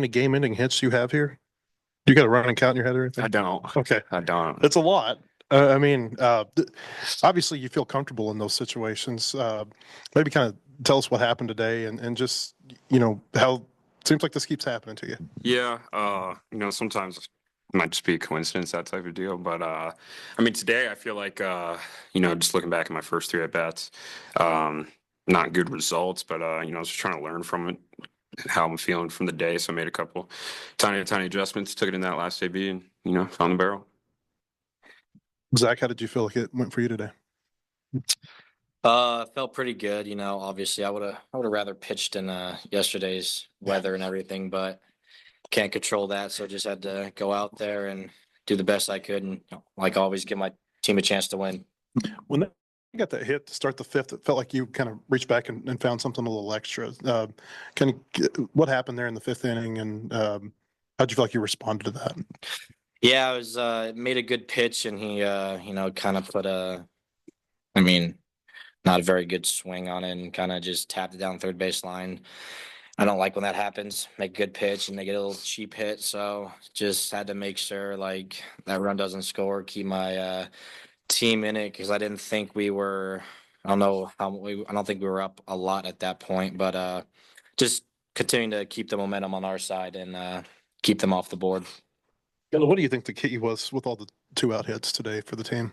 many game-ending hits you have here? You got a running count in your head or anything? I don't. Okay, I don't. it's a lot. Obviously you feel comfortable in those situations. Maybe kind of tell us what happened today and just, how it seems like this keeps happening to you. Yeah, sometimes it might just be a coincidence, that type of deal. But I mean, today I feel like just looking back at my first three at bats, um, not good results, but I was just trying to learn from it, how I'm feeling from the day. So I made a couple tiny adjustments, took it in that last AB, and found the barrel. Zach, how did you feel like it went for you today? Felt pretty good. Obviously I would have rather pitched in yesterday's weather and everything, but can't control that. So just had to go out there and do the best I could, and like always, give my team a chance to win. When you got that hit to start the fifth, it felt like you kind of reached back and found something a little extra. What happened there in the fifth inning, and how'd you feel like you responded to that? Yeah, I was made a good pitch, and he kind of put I mean, not a very good swing on it, and kind of just tapped it down third base line. I don't like when that happens. Make a good pitch and they get a little cheap hit. So just had to make sure like that run doesn't score. Keep my team in it because I didn't think we were. I don't know how I don't think we were up a lot at that point, but just continuing to keep the momentum on our side and keep them off the board. What do you think the key was with all the two out hits today for the team?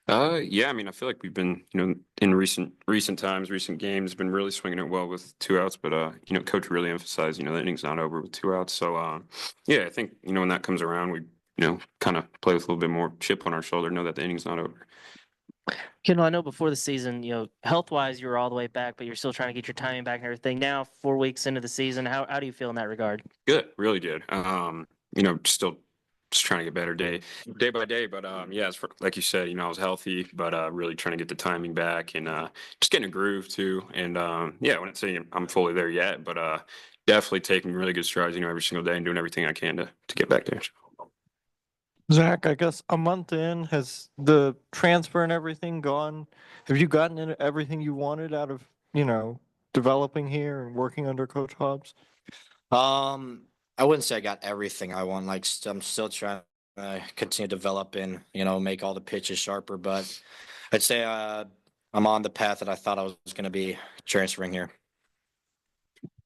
Yeah, I mean, I feel like we've been, in recent times, recent games, been really swinging it well with two outs. But coach really emphasized, the inning's not over with two outs. So, yeah, I think when that comes around, we, kind of play with a little bit more chip on our shoulder, know that the inning's not over. Kendall, I know before the season, health wise, you were all the way back, but you're still trying to get your timing back and everything. Now, 4 weeks into the season, how do you feel in that regard? Good, really good. Still just trying to get better day by day. But yeah, like you said, I was healthy, but really trying to get the timing back and just getting a groove too. And yeah, I wouldn't say I'm fully there yet, but definitely taking really good strides, every single day and doing everything I can to get back there. Zach, I guess a month in, has the transfer and everything gone? Have you gotten into everything you wanted out of, developing here and working under Coach Hobbs? I wouldn't say I got everything I want. Like I'm still trying to continue to develop and make all the pitches sharper. But I'd say I'm on the path that I thought I was going to be transferring here.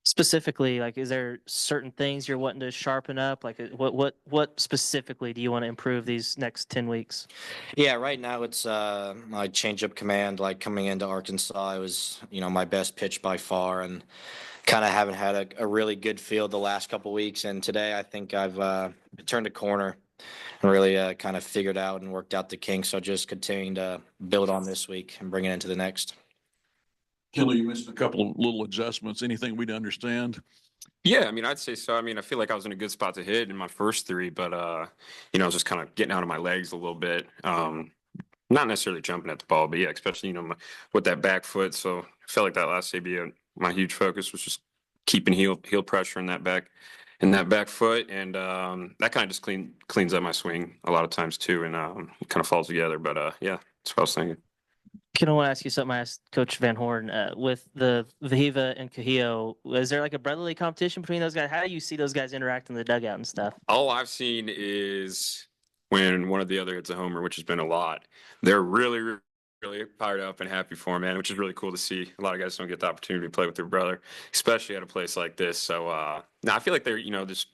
Specifically, like, is there certain things you're wanting to sharpen up? Like, what specifically do you want to improve these next 10 weeks? Yeah, right now it's my changeup command. Like coming into Arkansas, it was my best pitch by far, and kind of haven't had a really good field the last couple weeks. And today I think I've turned a corner and really kind of figured out and worked out the kinks. So just continuing to build on this week and bring it into the next. Kendall, you mentioned a couple of little adjustments. Anything we'd understand? Yeah, I mean, I'd say so. I mean, I feel like I was in a good spot to hit in my first three, but I was just kind of getting out of my legs a little bit. Not necessarily jumping at the ball, but yeah, especially with that back foot. So I felt like that last AB, my huge focus was just keeping heel pressure in that back foot, and that kind of just cleans up my swing a lot of times too, and it kind of falls together. But yeah, that's what I was thinking. Can I want to ask you something I asked Coach Van Horn with the Vahiva and Cahillo? Is there like a brotherly competition between those guys? How do you see those guys interact in the dugout and stuff? All I've seen is when one of the other hits a homer, which has been a lot. They're really fired up and happy for him, man, which is really cool to see. A lot of guys don't get the opportunity to play with their brother, especially at a place like this. So I feel like they're just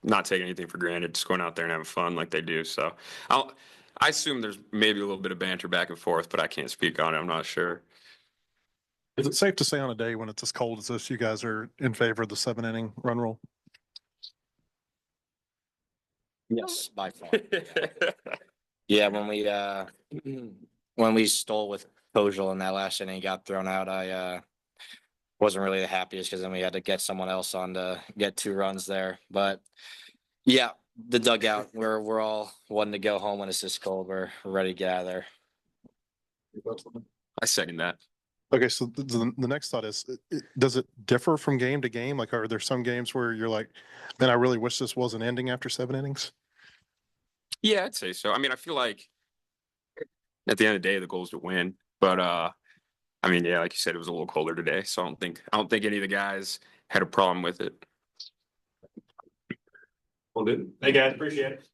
not taking anything for granted, just going out there and having fun like they do. So I assume there's maybe a little bit of banter back and forth, but I can't speak on it. I'm not sure. Is it safe to say on a day when it's as cold as this, you guys are in favor of the 7-inning run rule? Yes, by far. Yeah, when we stole with Kojal in that last inning, got thrown out, I wasn't really the happiest because then we had to get someone else on to get 2 runs there. But yeah, the dugout, we're all wanting to go home when it's this cold. We're ready to get out of there. I second that. Okay, so the next thought is, does it differ from game to game? Like, are there some games where you're like, man, I really wish this wasn't ending after 7 innings? Yeah, I'd say so. I mean, I feel like at the end of the day, the goal is to win. But I mean, yeah, like you said, it was a little colder today, so I don't think any of the guys had a problem with it. Well, good. Hey, guys, appreciate it.